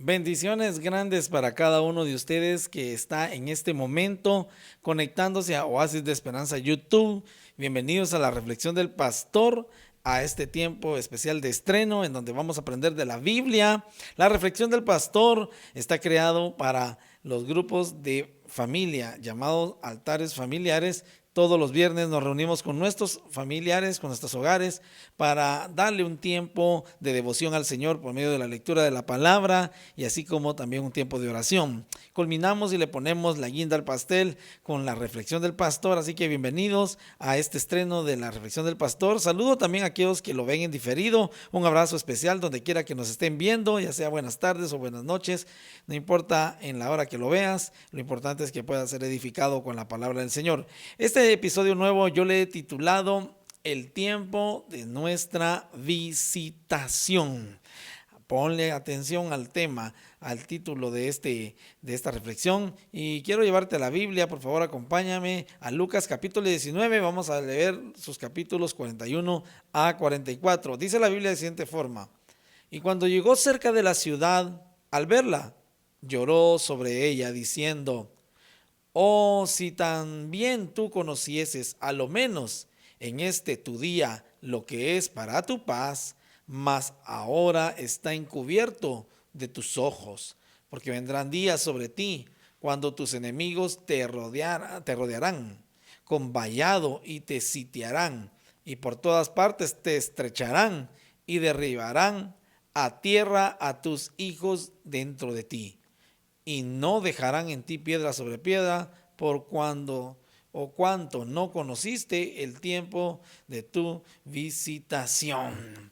Bendiciones grandes para cada uno de ustedes que está en este momento conectándose a Oasis de Esperanza YouTube. Bienvenidos a la reflexión del pastor, a este tiempo especial de estreno en donde vamos a aprender de la Biblia. La reflexión del pastor está creado para los grupos de familia llamados altares familiares. Todos los viernes nos reunimos con nuestros familiares, con nuestros hogares, para darle un tiempo de devoción al Señor por medio de la lectura de la palabra y así como también un tiempo de oración. Culminamos y le ponemos la guinda al pastel con la reflexión del pastor, así que bienvenidos a este estreno de la reflexión del pastor. Saludo también a aquellos que lo ven en diferido, un abrazo especial donde quiera que nos estén viendo, ya sea buenas tardes o buenas noches, no importa en la hora que lo veas, lo importante es que pueda ser edificado con la palabra del Señor. Este episodio nuevo yo le he titulado El tiempo de nuestra visitación. Ponle atención al tema, al título de esta reflexión, y quiero llevarte a la Biblia. Por favor, acompáñame a Lucas capítulo 19, vamos a leer sus capítulos 41 a 44. Dice la Biblia de la siguiente forma: y cuando llegó cerca de la ciudad, al verla, lloró sobre ella diciendo: oh, si también tú conocieses a lo menos en este tu día lo que es para tu paz, mas ahora está encubierto de tus ojos, porque vendrán días sobre ti cuando tus enemigos te rodearán con vallado y te sitiarán, y por todas partes te estrecharán y derribarán a tierra a tus hijos dentro de ti, y no dejarán en ti piedra sobre piedra, por cuando o cuanto no conociste el tiempo de tu visitación.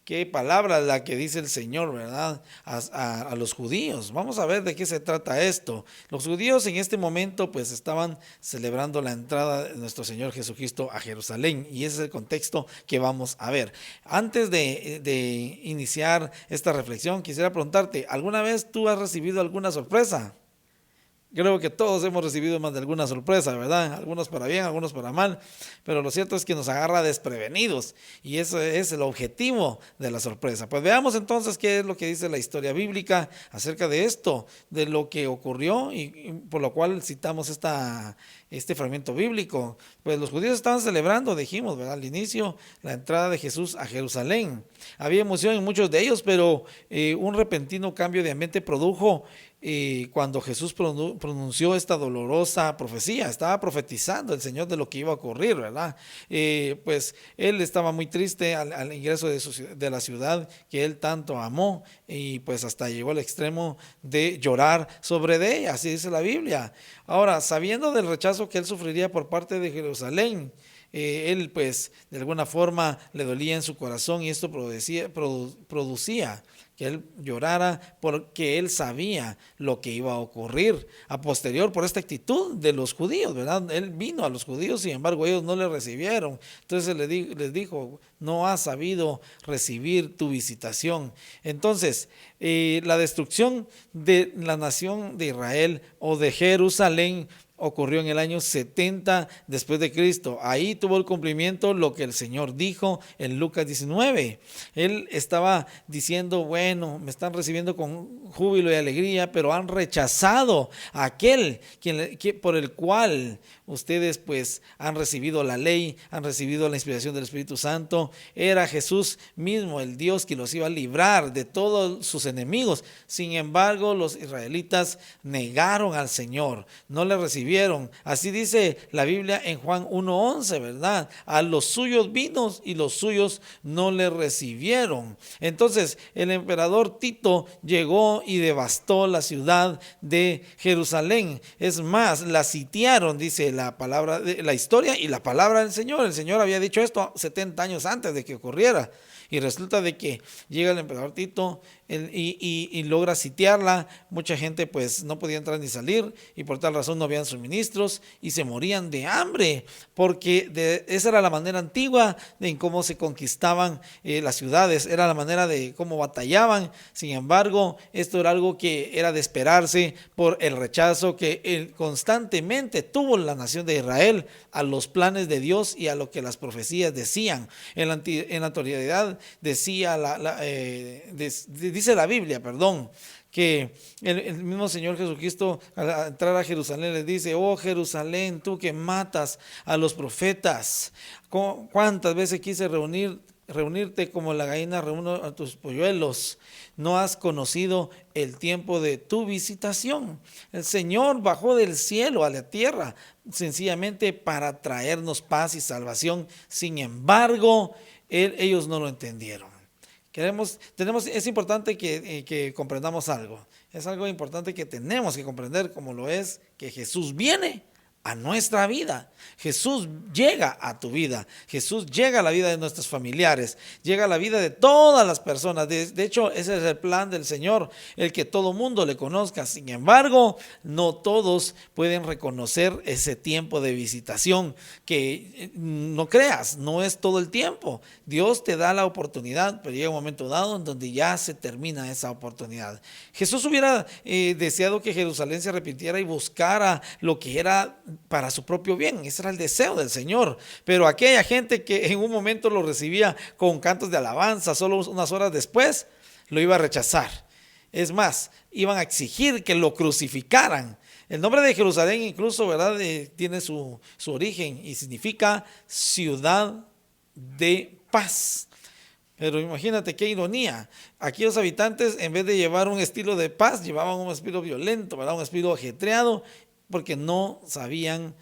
Qué palabra la que dice el Señor, ¿verdad? A los judíos. Vamos a ver de qué se trata esto. Los judíos en este momento pues estaban celebrando la entrada de nuestro Señor Jesucristo a Jerusalén, y ese es el contexto que vamos a ver. Antes de iniciar esta reflexión, quisiera preguntarte, ¿alguna vez tú has recibido alguna sorpresa? Creo que todos hemos recibido más de alguna sorpresa, ¿verdad? Algunos para bien, algunos para mal, pero lo cierto es que nos agarra desprevenidos, y ese es el objetivo de la sorpresa. Pues veamos entonces qué es lo que dice la historia bíblica acerca de esto, de lo que ocurrió y por lo cual citamos este fragmento bíblico. Pues los judíos estaban celebrando, dijimos, ¿verdad? Al inicio, la entrada de Jesús a Jerusalén. Había emoción en muchos de ellos, pero un repentino cambio de ambiente produjo cuando Jesús pronunció esta dolorosa profecía. Estaba profetizando el Señor de lo que iba a ocurrir, ¿verdad? Pues él estaba muy triste al ingreso de la ciudad que él tanto amó, y pues hasta llegó al extremo de llorar sobre de ella, así dice la Biblia. Ahora, sabiendo del rechazo que él sufriría por parte de Jerusalén, él pues de alguna forma le dolía en su corazón, y esto producía que él llorara porque él sabía lo que iba a ocurrir a posterior por esta actitud de los judíos, ¿verdad? Él vino a los judíos, sin embargo ellos no le recibieron. Entonces les dijo: no has sabido recibir tu visitación. Entonces la destrucción de la nación de Israel o de Jerusalén ocurrió en el año 70 después de Cristo. Ahí tuvo el cumplimiento lo que el Señor dijo en Lucas 19. Él estaba diciendo: bueno, me están recibiendo con júbilo y alegría, pero han rechazado a aquel por el cual ustedes pues han recibido la ley, han recibido la inspiración del Espíritu Santo. Era Jesús mismo, el Dios que los iba a librar de todos sus enemigos. Sin embargo, los israelitas negaron al Señor, no le recibieron. Así dice la Biblia en Juan 1:11, ¿verdad? A los suyos vino y los suyos no le recibieron. Entonces el emperador Tito llegó y devastó la ciudad de Jerusalén. Es más, la sitiaron, dice la palabra, la historia y la palabra del Señor. El Señor había dicho esto 70 años antes de que ocurriera. Y resulta de que llega el emperador Tito y logra sitiarla. Mucha gente pues no podía entrar ni salir, y por tal razón no habían suministros y se morían de hambre, porque esa era la manera antigua de cómo se conquistaban las ciudades, era la manera de cómo batallaban. Sin embargo, esto era algo que era de esperarse por el rechazo que constantemente tuvo la nación de Israel a los planes de Dios y a lo que las profecías decían. En la anterioridad decía dice la Biblia, que el mismo Señor Jesucristo al entrar a Jerusalén les dice: oh Jerusalén, tú que matas a los profetas, ¿cuántas veces quise reunirte como la gallina reúne a tus polluelos? No has conocido el tiempo de tu visitación. El Señor bajó del cielo a la tierra sencillamente para traernos paz y salvación. Sin embargo, ellos no lo entendieron. Es importante que comprendamos algo. Es algo importante que tenemos que comprender, como lo es que Jesús viene a nuestra vida. Jesús llega a tu vida. Jesús llega a la vida de nuestros familiares. Llega a la vida de todas las personas. De hecho, ese es el plan del Señor, el que todo mundo le conozca. Sin embargo, no todos pueden reconocer ese tiempo de visitación. Que no creas, no es todo el tiempo. Dios te da la oportunidad, pero llega un momento dado en donde ya se termina esa oportunidad. Jesús hubiera deseado que Jerusalén se arrepintiera y buscara lo que era para su propio bien. Ese era el deseo del Señor. Pero aquella gente que en un momento lo recibía con cantos de alabanza, solo unas horas después lo iba a rechazar. Es más, iban a exigir que lo crucificaran. El nombre de Jerusalén incluso, ¿verdad? Tiene su origen y significa ciudad de paz. Pero imagínate qué ironía. Aquí los habitantes, en vez de llevar un estilo de paz, llevaban un estilo violento, ¿verdad? Un estilo ajetreado, porque no sabían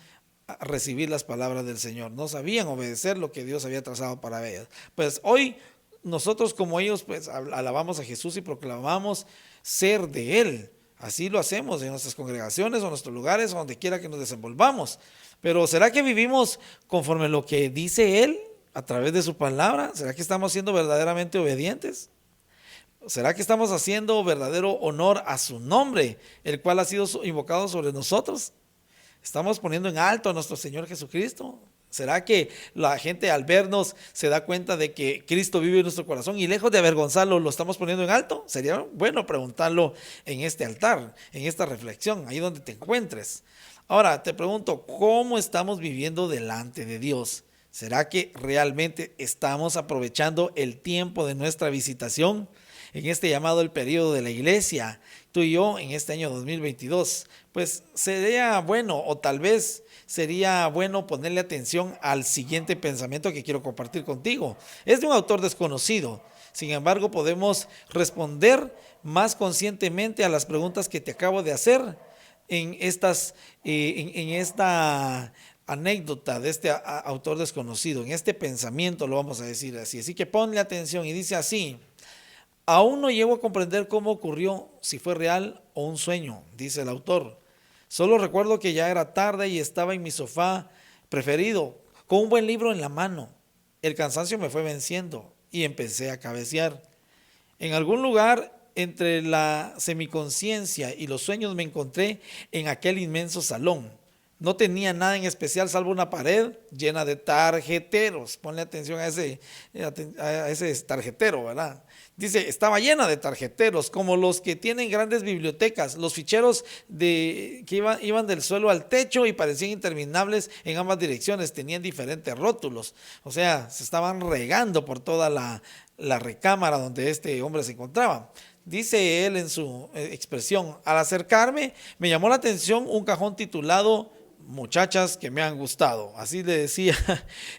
recibir las palabras del Señor, no sabían obedecer lo que Dios había trazado para ellos. Pues hoy nosotros, como ellos, pues alabamos a Jesús y proclamamos ser de Él. Así lo hacemos en nuestras congregaciones o en nuestros lugares, o donde quiera que nos desenvolvamos. Pero ¿será que vivimos conforme lo que dice Él a través de su palabra? ¿Será que estamos siendo verdaderamente obedientes? ¿Será que estamos haciendo verdadero honor a su nombre, el cual ha sido invocado sobre nosotros? ¿Estamos poniendo en alto a nuestro Señor Jesucristo? ¿Será que la gente al vernos se da cuenta de que Cristo vive en nuestro corazón y lejos de avergonzarlo lo estamos poniendo en alto? Sería bueno preguntarlo en este altar, en esta reflexión, ahí donde te encuentres. Ahora te pregunto, ¿cómo estamos viviendo delante de Dios? ¿Será que realmente estamos aprovechando el tiempo de nuestra visitación? En este llamado el periodo de la iglesia, tú y yo en este año 2022, pues sería bueno, o tal vez sería bueno ponerle atención al siguiente pensamiento que quiero compartir contigo. Es de un autor desconocido, sin embargo podemos responder más conscientemente a las preguntas que te acabo de hacer en esta anécdota de este autor desconocido, en este pensamiento, lo vamos a decir así. Así que ponle atención y dice así: aún no llego a comprender cómo ocurrió, si fue real o un sueño, dice el autor. Solo recuerdo que ya era tarde y estaba en mi sofá preferido, con un buen libro en la mano. El cansancio me fue venciendo y empecé a cabecear. En algún lugar entre la semiconciencia y los sueños me encontré en aquel inmenso salón. No tenía nada en especial salvo una pared llena de tarjeteros. Ponle atención a ese tarjetero, ¿verdad? Dice, estaba llena de tarjeteros, como los que tienen grandes bibliotecas. Los ficheros que iban del suelo al techo y parecían interminables en ambas direcciones. Tenían diferentes rótulos. O sea, se estaban regando por toda la recámara donde este hombre se encontraba. Dice él en su expresión: al acercarme, me llamó la atención un cajón titulado muchachas que me han gustado. Así le decía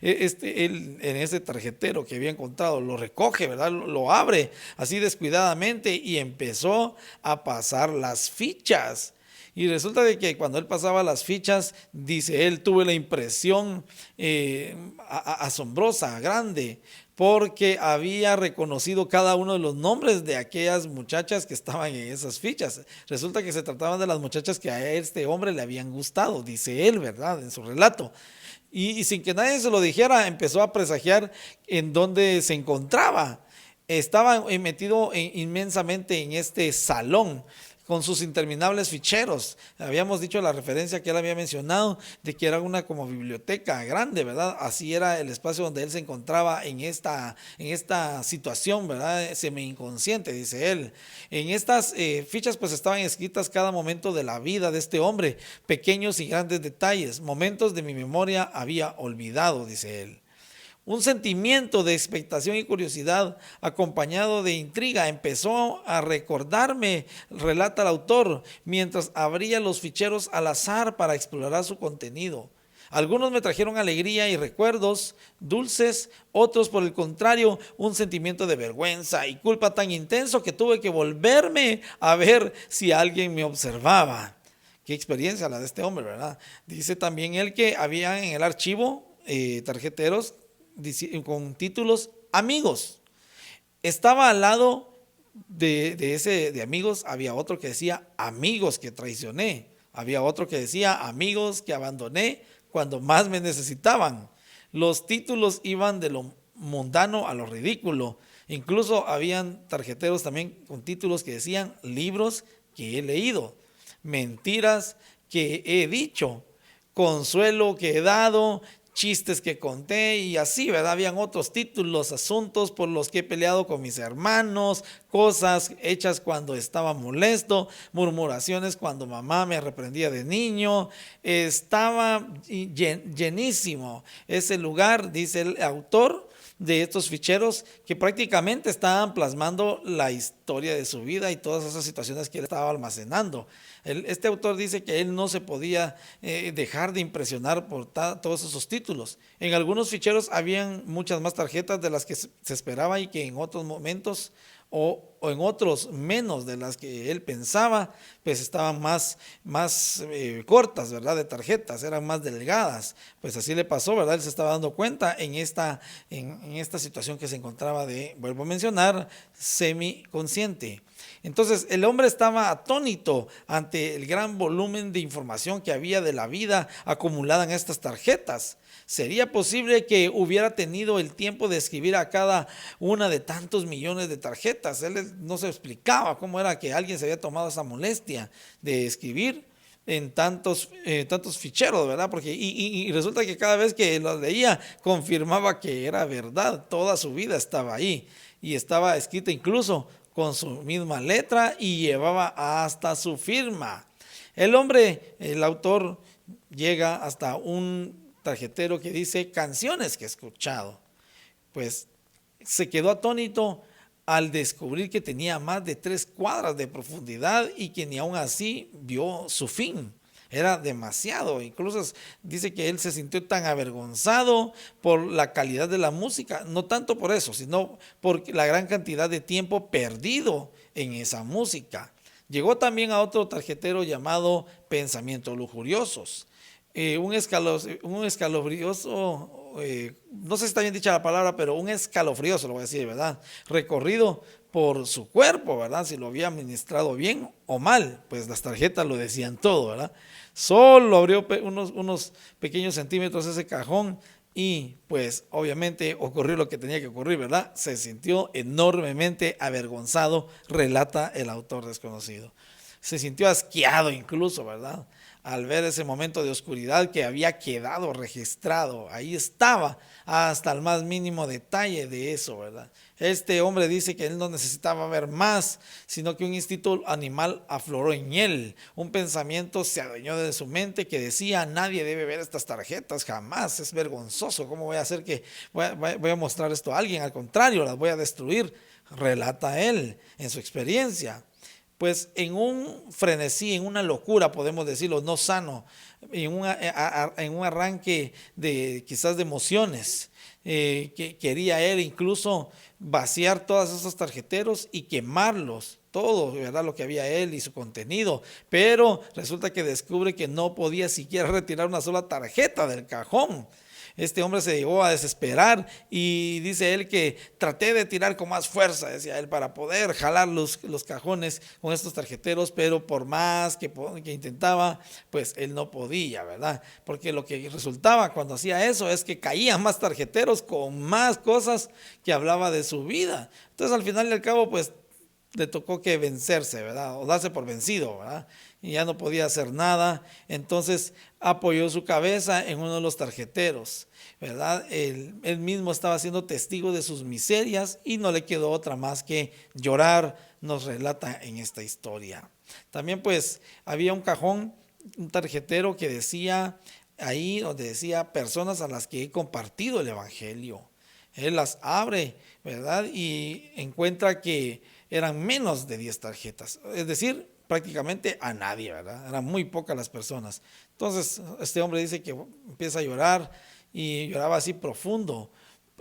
él en ese tarjetero que había encontrado. Lo recoge, ¿verdad? Lo abre así descuidadamente y empezó a pasar las fichas. Y resulta de que cuando él pasaba las fichas, dice él, tuve la impresión asombrosa, grande, porque había reconocido cada uno de los nombres de aquellas muchachas que estaban en esas fichas. Resulta que se trataban de las muchachas que a este hombre le habían gustado, dice él, ¿verdad? En su relato. Y sin que nadie se lo dijera, empezó a presagiar en dónde se encontraba. Estaba metido inmensamente en este salón, con sus interminables ficheros. Habíamos dicho la referencia que él había mencionado de que era una como biblioteca grande, ¿verdad? Así era el espacio donde él se encontraba en esta situación, ¿verdad? Semi-inconsciente, dice él. En estas fichas pues estaban escritas cada momento de la vida de este hombre, pequeños y grandes detalles, momentos de mi memoria había olvidado, dice él. Un sentimiento de expectación y curiosidad acompañado de intriga empezó a recordarme, relata el autor, mientras abría los ficheros al azar para explorar su contenido. Algunos me trajeron alegría y recuerdos dulces, otros por el contrario, un sentimiento de vergüenza y culpa tan intenso que tuve que volverme a ver si alguien me observaba. Qué experiencia la de este hombre, ¿verdad? Dice también él que había en el archivo tarjeteros con títulos amigos. Estaba al lado de amigos, había otro que decía amigos que traicioné, había otro que decía amigos que abandoné cuando más me necesitaban. Los títulos iban de lo mundano a lo ridículo. Incluso habían tarjeteros también con títulos que decían libros que he leído, mentiras que he dicho, consuelo que he dado, chistes que conté y así, ¿verdad? Habían otros títulos, asuntos por los que he peleado con mis hermanos, cosas hechas cuando estaba molesto, murmuraciones cuando mamá me reprendía de niño. Estaba llenísimo ese lugar, dice el autor de estos ficheros, que prácticamente estaban plasmando la historia de su vida y todas esas situaciones que él estaba almacenando. Este autor dice que él no se podía dejar de impresionar por todos esos títulos. En algunos ficheros habían muchas más tarjetas de las que se esperaba y que en otros momentos o en otros menos de las que él pensaba, pues estaban más cortas, ¿verdad? De tarjetas, eran más delgadas. Pues así le pasó, ¿verdad? Él se estaba dando cuenta en esta situación que se encontraba vuelvo a mencionar, semiconsciente. Entonces el hombre estaba atónito ante el gran volumen de información que había de la vida acumulada en estas tarjetas. ¿Sería posible que hubiera tenido el tiempo de escribir a cada una de tantos millones de tarjetas? Él no se explicaba cómo era que alguien se había tomado esa molestia de escribir en tantos ficheros, ¿verdad? Porque y resulta que cada vez que los leía confirmaba que era verdad, toda su vida estaba ahí y estaba escrita incluso con su misma letra y llevaba hasta su firma. El hombre, el autor, llega hasta un tarjetero que dice canciones que he escuchado. Pues se quedó atónito al descubrir que tenía más de 3 cuadras de profundidad y que ni aún así vio su fin. Era demasiado, incluso dice que él se sintió tan avergonzado por la calidad de la música, no tanto por eso, sino por la gran cantidad de tiempo perdido en esa música. Llegó también a otro tarjetero llamado Pensamientos Lujuriosos. Un escalofrioso, no sé si está bien dicha la palabra, pero un escalofrioso, lo voy a decir, ¿verdad? Recorrido por su cuerpo, ¿verdad? Si lo había administrado bien o mal, pues las tarjetas lo decían todo, ¿verdad? Solo abrió unos pequeños centímetros ese cajón y pues obviamente ocurrió lo que tenía que ocurrir, ¿verdad? Se sintió enormemente avergonzado, relata el autor desconocido. Se sintió asqueado incluso, ¿verdad? Al ver ese momento de oscuridad que había quedado registrado. Ahí estaba hasta el más mínimo detalle de eso, ¿verdad? Este hombre dice que él no necesitaba ver más, sino que un instinto animal afloró en él. Un pensamiento se adueñó de su mente que decía, nadie debe ver estas tarjetas, jamás, es vergonzoso. ¿Cómo voy a hacer que voy a mostrar esto a alguien? Al contrario, las voy a destruir, relata él en su experiencia. Pues en un frenesí, en una locura, podemos decirlo, no sano, en un arranque de quizás de emociones, que quería él incluso vaciar todos esos tarjeteros y quemarlos, todo, ¿verdad? Lo que había él y su contenido, pero resulta que descubre que no podía siquiera retirar una sola tarjeta del cajón. Este hombre se llegó a desesperar y dice él que traté de tirar con más fuerza, decía él, para poder jalar los cajones con estos tarjeteros, pero por más que intentaba, pues él no podía, ¿verdad? Porque lo que resultaba cuando hacía eso es que caían más tarjeteros con más cosas que hablaba de su vida. Entonces al final y al cabo, pues le tocó que vencerse, ¿verdad? O darse por vencido, ¿verdad? Y ya no podía hacer nada. Entonces apoyó su cabeza en uno de los tarjeteros, ¿verdad? Él mismo estaba siendo testigo de sus miserias y no le quedó otra más que llorar, nos relata en esta historia. También pues había un cajón, un tarjetero que decía ahí donde decía personas a las que he compartido el evangelio. Él las abre, ¿verdad? Y encuentra que eran menos de 10 tarjetas. Es decir, prácticamente a nadie, ¿verdad? Eran muy pocas las personas. Entonces, este hombre dice que empieza a llorar y lloraba así profundo.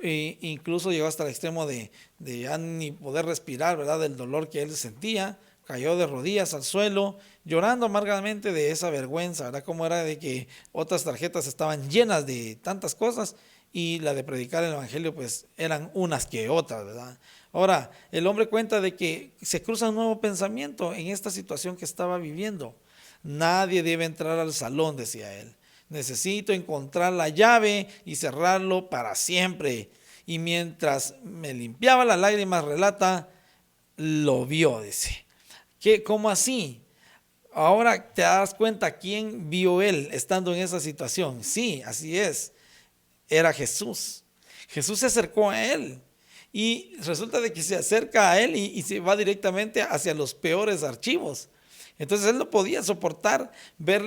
E incluso llegó hasta el extremo de ya ni poder respirar, ¿verdad? Del dolor que él sentía. Cayó de rodillas al suelo, llorando amargamente de esa vergüenza, ¿verdad? Como era de que otras tarjetas estaban llenas de tantas cosas y la de predicar el evangelio pues eran unas que otras, ¿verdad? Ahora, el hombre cuenta de que se cruza un nuevo pensamiento en esta situación que estaba viviendo. Nadie debe entrar al salón, decía él. Necesito encontrar la llave y cerrarlo para siempre. Y mientras me limpiaba las lágrimas, relata, lo vio, dice. ¿Qué? ¿Cómo así? Ahora te das cuenta quién vio él estando en esa situación. Sí, así es. Era Jesús. Jesús se acercó a él y resulta de que se acerca a él y se va directamente hacia los peores archivos. Entonces él no podía soportar ver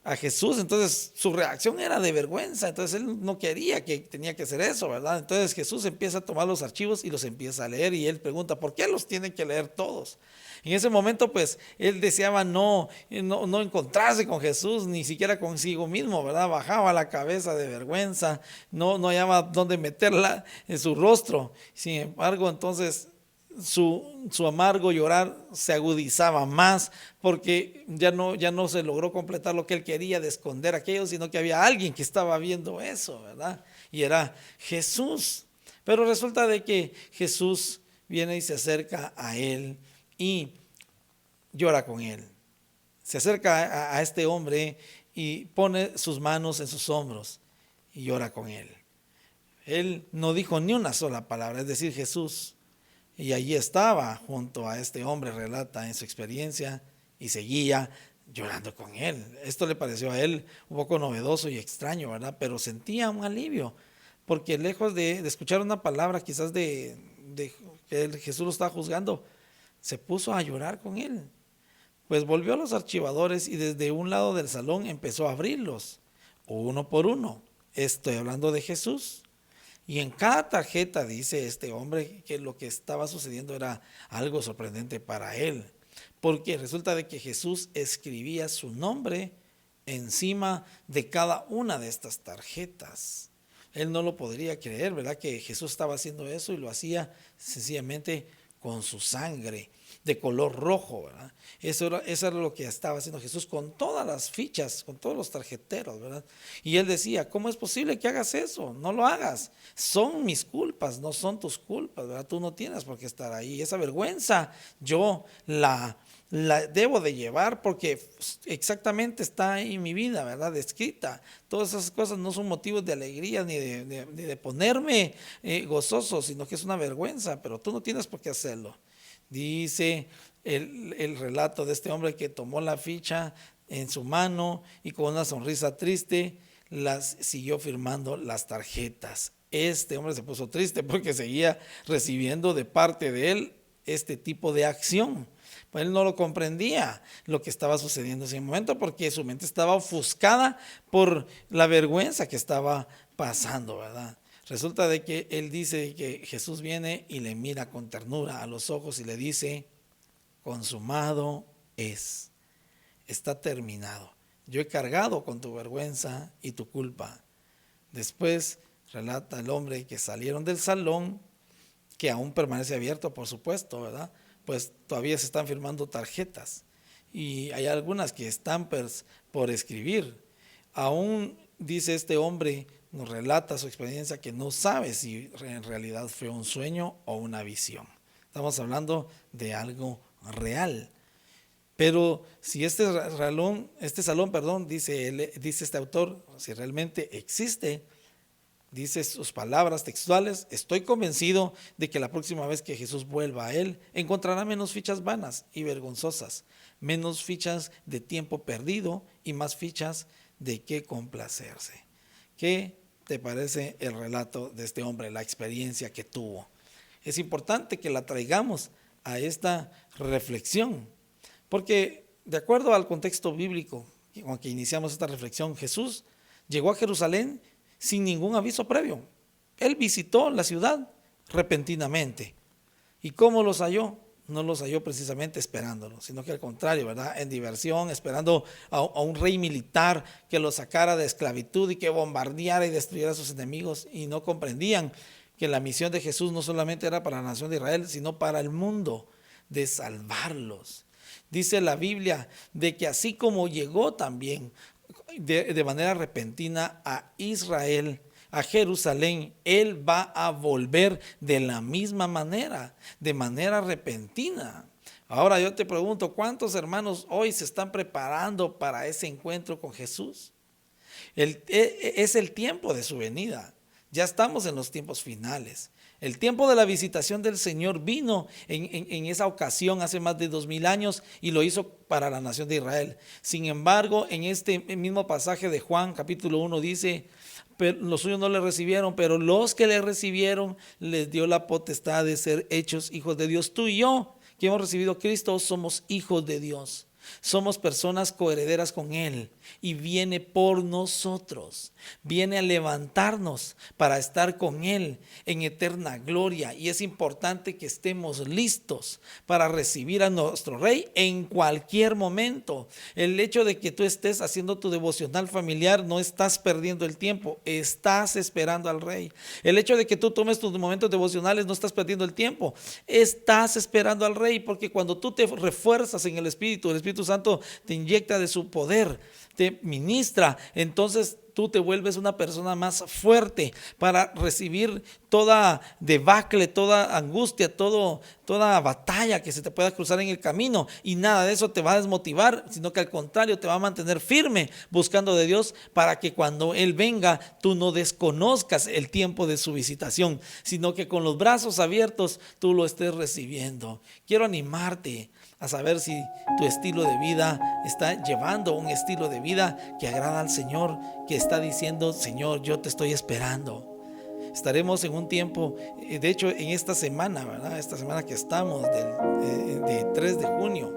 a Jesús, entonces su reacción era de vergüenza, entonces él no quería que tenía que hacer eso, ¿verdad? Entonces Jesús empieza a tomar los archivos y los empieza a leer y él pregunta, ¿por qué los tienen que leer todos? En ese momento pues él deseaba no encontrarse con Jesús, ni siquiera consigo mismo, ¿verdad? Bajaba la cabeza de vergüenza, no hallaba dónde meterla en su rostro. Sin embargo, entonces su amargo llorar se agudizaba más porque ya no se logró completar lo que él quería de esconder aquello, sino que había alguien que estaba viendo eso, ¿verdad? Y era Jesús. Pero resulta de que Jesús viene y se acerca a él y llora con él. Se acerca a este hombre y pone sus manos en sus hombros y llora con él. Él no dijo ni una sola palabra, es decir, Jesús. Y allí estaba junto a este hombre, relata en su experiencia, y seguía llorando con él. Esto le pareció a él un poco novedoso y extraño, ¿verdad? Pero sentía un alivio, porque lejos de escuchar una palabra quizás de que Jesús lo estaba juzgando, se puso a llorar con él. Pues volvió a los archivadores y desde un lado del salón empezó a abrirlos, uno por uno. Estoy hablando de Jesús. Y en cada tarjeta dice este hombre que lo que estaba sucediendo era algo sorprendente para él, porque resulta de que Jesús escribía su nombre encima de cada una de estas tarjetas. Él no lo podría creer, ¿verdad? Que Jesús estaba haciendo eso y lo hacía sencillamente con su sangre de color rojo, ¿verdad? Eso era lo que estaba haciendo Jesús con todas las fichas, con todos los tarjeteros, ¿verdad? Y él decía, ¿cómo es posible que hagas eso? No lo hagas. Son mis culpas, no son tus culpas, ¿verdad? Tú no tienes por qué estar ahí. Esa vergüenza yo la debo de llevar porque exactamente está en mi vida, ¿verdad? Descrita. Todas esas cosas no son motivos de alegría ni de ponerme gozoso, sino que es una vergüenza, pero tú no tienes por qué hacerlo. Dice el relato de este hombre que tomó la ficha en su mano y con una sonrisa triste las siguió firmando las tarjetas. Este hombre se puso triste porque seguía recibiendo de parte de él este tipo de acción. Pues él no lo comprendía lo que estaba sucediendo en ese momento porque su mente estaba ofuscada por la vergüenza que estaba pasando, ¿verdad? Resulta de que él dice que Jesús viene y le mira con ternura a los ojos y le dice, consumado es, está terminado. Yo he cargado con tu vergüenza y tu culpa. Después relata el hombre que salieron del salón, que aún permanece abierto, por supuesto, ¿verdad? Pues todavía se están firmando tarjetas y hay algunas que están por escribir. Aún dice este hombre, nos relata su experiencia que no sabe si en realidad fue un sueño o una visión. Estamos hablando de algo real. Pero si este salón, perdón, dice este autor, si realmente existe, dice sus palabras textuales, estoy convencido de que la próxima vez que Jesús vuelva a él, encontrará menos fichas vanas y vergonzosas, menos fichas de tiempo perdido y más fichas de qué complacerse. ¿Qué te parece el relato de este hombre, la experiencia que tuvo? Es importante que la traigamos a esta reflexión, porque de acuerdo al contexto bíblico con que iniciamos esta reflexión, Jesús llegó a Jerusalén sin ningún aviso previo. Él visitó la ciudad repentinamente. ¿Y cómo los halló? No los halló precisamente esperándolo, sino que al contrario, ¿verdad? En diversión, esperando a un rey militar que los sacara de esclavitud y que bombardeara y destruyera a sus enemigos, y no comprendían que la misión de Jesús no solamente era para la nación de Israel, sino para el mundo, de salvarlos. Dice la Biblia de que así como llegó también de manera repentina a Israel, a Jerusalén, Él va a volver de la misma manera, de manera repentina. Ahora yo te pregunto, ¿cuántos hermanos hoy se están preparando para ese encuentro con Jesús? Es el tiempo de su venida. Ya estamos en los tiempos finales. El tiempo de la visitación del Señor vino en esa ocasión hace más de 2000 años y lo hizo para la nación de Israel. Sin embargo, en este mismo pasaje de Juan capítulo 1 dice: pero los suyos no le recibieron, pero los que le recibieron les dio la potestad de ser hechos hijos de Dios. Tú y yo, que hemos recibido a Cristo, somos hijos de Dios. Somos personas coherederas con Él y viene por nosotros, viene a levantarnos para estar con Él en eterna gloria, y es importante que estemos listos para recibir a nuestro Rey en cualquier momento. El hecho de que tú estés haciendo tu devocional familiar, no estás perdiendo el tiempo, estás esperando al Rey. El hecho de que tú tomes tus momentos devocionales, no estás perdiendo el tiempo, estás esperando al Rey, porque cuando tú te refuerzas en el Espíritu Santo te inyecta de su poder, te ministra, entonces tú te vuelves una persona más fuerte para recibir toda debacle, toda angustia, toda batalla que se te pueda cruzar en el camino, y nada de eso te va a desmotivar, sino que al contrario te va a mantener firme buscando de Dios, para que cuando Él venga tú no desconozcas el tiempo de su visitación, sino que con los brazos abiertos tú lo estés recibiendo. Quiero animarte a saber si tu estilo de vida está llevando un estilo de vida que agrada al Señor, que está diciendo: Señor, yo te estoy esperando. Estaremos en un tiempo, de hecho en esta semana, ¿verdad? Esta semana que estamos de 3 de junio,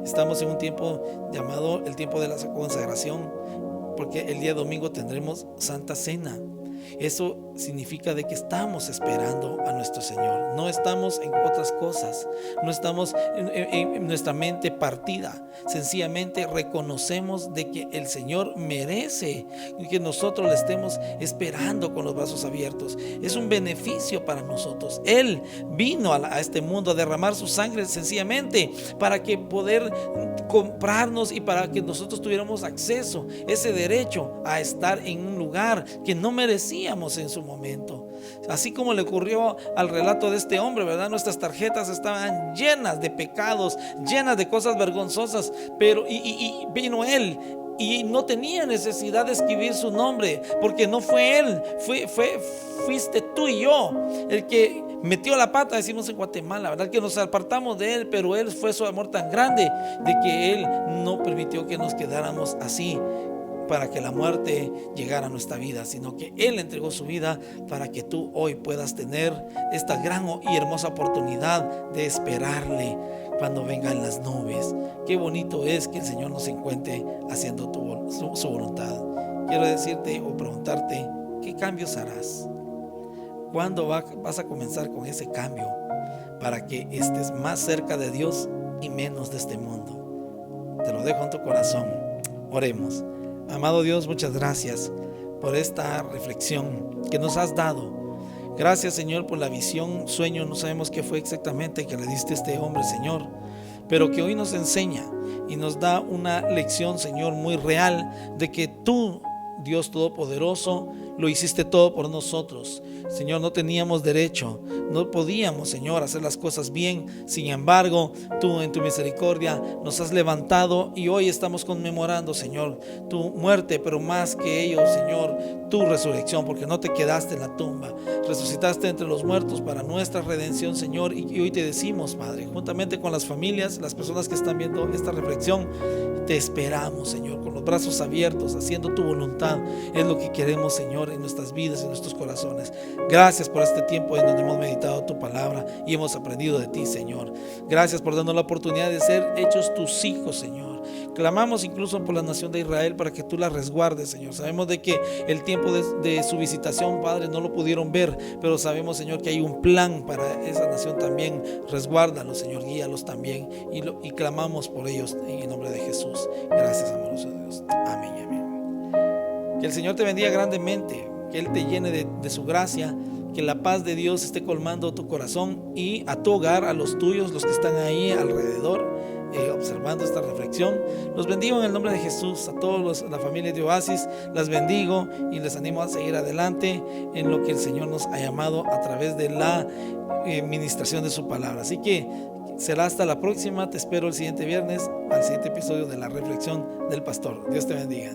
estamos en un tiempo llamado el tiempo de la consagración, porque el día domingo tendremos Santa Cena. Eso significa de que estamos esperando a nuestro Señor, no estamos en otras cosas, no estamos en nuestra mente partida, sencillamente reconocemos de que el Señor merece que nosotros le estemos esperando con los brazos abiertos. Es un beneficio para nosotros. Él vino a este mundo a derramar su sangre sencillamente para que poder comprarnos y para que nosotros tuviéramos acceso, ese derecho a estar en un lugar que no merecíamos en su momento. Así como le ocurrió al relato de este hombre, ¿verdad? Nuestras tarjetas estaban llenas de pecados, llenas de cosas vergonzosas, pero y vino Él y no tenía necesidad de escribir su nombre, porque no fue Él, fuiste tú y yo el que metió la pata, decimos en Guatemala, ¿verdad? Que nos apartamos de Él, pero Él fue su amor tan grande de que Él no permitió que nos quedáramos así para que la muerte llegara a nuestra vida, sino que Él entregó su vida para que tú hoy puedas tener esta gran y hermosa oportunidad de esperarle cuando venga en las nubes. Qué bonito es que el Señor nos encuentre haciendo su voluntad. Quiero decirte o preguntarte, ¿qué cambios harás? ¿Cuándo vas a comenzar con ese cambio para que estés más cerca de Dios y menos de este mundo? Te lo dejo en tu corazón. Oremos. Amado Dios, muchas gracias por esta reflexión que nos has dado. Gracias, Señor, por la visión, sueño, no sabemos qué fue exactamente que le diste a este hombre, Señor, pero que hoy nos enseña y nos da una lección, Señor, muy real de que tú, Dios Todopoderoso, lo hiciste todo por nosotros. Señor, no teníamos derecho, no podíamos, Señor, hacer las cosas bien. Sin embargo, tú en tu misericordia nos has levantado y hoy estamos conmemorando, Señor, tu muerte, pero más que ello, Señor, tu resurrección, porque no te quedaste en la tumba, resucitaste entre los muertos para nuestra redención, Señor. Y hoy te decimos, Padre, juntamente con las familias, las personas que están viendo esta reflexión, te esperamos, Señor, con los brazos abiertos, haciendo tu voluntad. Es lo que queremos, Señor, en nuestras vidas, en nuestros corazones. Gracias por este tiempo en donde hemos meditado estudiado tu palabra y hemos aprendido de ti, Señor. Gracias por darnos la oportunidad de ser hechos tus hijos, Señor. Clamamos incluso por la nación de Israel para que tú la resguardes, Señor. Sabemos de que el tiempo de su visitación, Padre, no lo pudieron ver, pero sabemos, Señor, que hay un plan para esa nación también. Resguárdalos, Señor, guíalos también y clamamos por ellos en el nombre de Jesús. Gracias, amoroso Dios. Amén y amén. Que el Señor te bendiga grandemente, que Él te llene de su gracia, que la paz de Dios esté colmando tu corazón y a tu hogar, a los tuyos, los que están ahí alrededor observando esta reflexión. Los bendigo en el nombre de Jesús. A todos la familia de Oasis las bendigo y les animo a seguir adelante en lo que el Señor nos ha llamado a través de la ministración de su palabra. Así que será hasta la próxima. Te espero el siguiente viernes al siguiente episodio de la reflexión del pastor. Dios te bendiga.